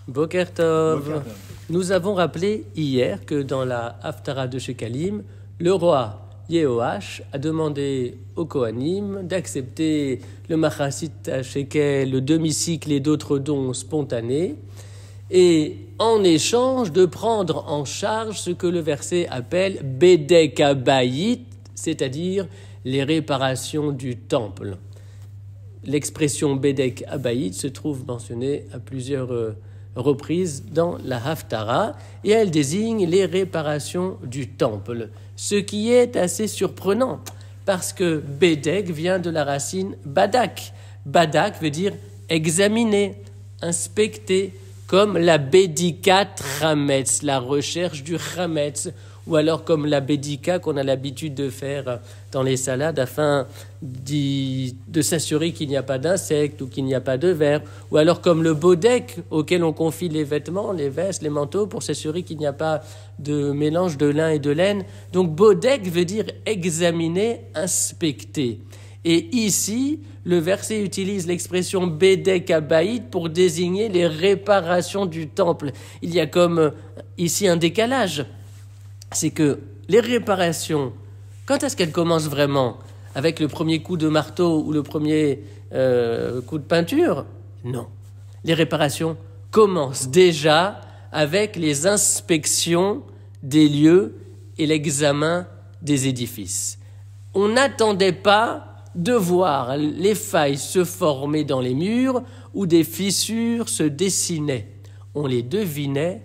Boker Tov. Nous avons rappelé hier que dans la Haftara de Shekalim, le roi Yehoash a demandé aux Kohanim d'accepter le Machasit à Shekel, le demi-cycle et d'autres dons spontanés, et en échange de prendre en charge ce que le verset appelle Bedek Abayit, c'est-à-dire les réparations du temple. L'expression Bedek Abayit se trouve mentionnée à plusieurs reprises dans la Haftara et elle désigne les réparations du temple, ce qui est assez surprenant parce que Bedek vient de la racine Badak. Badak veut dire examiner, inspecter, comme la Bédika Trametz, la recherche du Chametz, ou alors comme la Bédika qu'on a l'habitude de faire dans les salades afin de s'assurer qu'il n'y a pas d'insectes ou qu'il n'y a pas de vers, ou alors comme le Bodek auquel on confie les vêtements, les vestes, les manteaux pour s'assurer qu'il n'y a pas de mélange de lin et de laine. Donc Bodek veut dire examiner, inspecter. Et ici, le verset utilise l'expression Bedek Abayit pour désigner les réparations du temple. Il y a comme ici un décalage. C'est que les réparations, quand est-ce qu'elles commencent vraiment? Avec le premier coup de marteau ou le premier coup de peinture? Non. Les réparations commencent déjà avec les inspections des lieux et l'examen des édifices. On n'attendait pas de voir les failles se former dans les murs ou des fissures se dessinaient. On les devinait,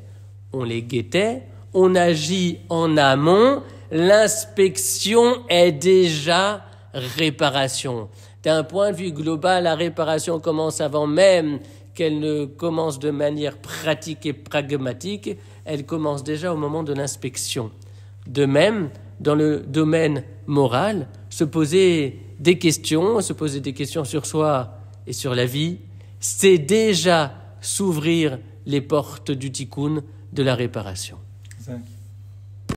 on les guettait, on agit en amont, l'inspection est déjà réparation. D'un point de vue global, la réparation commence avant même qu'elle ne commence de manière pratique et pragmatique, elle commence déjà au moment de l'inspection. De même, dans le domaine moral, se poser des questions sur soi et sur la vie, c'est déjà s'ouvrir les portes du tikkun, de la réparation. Exact.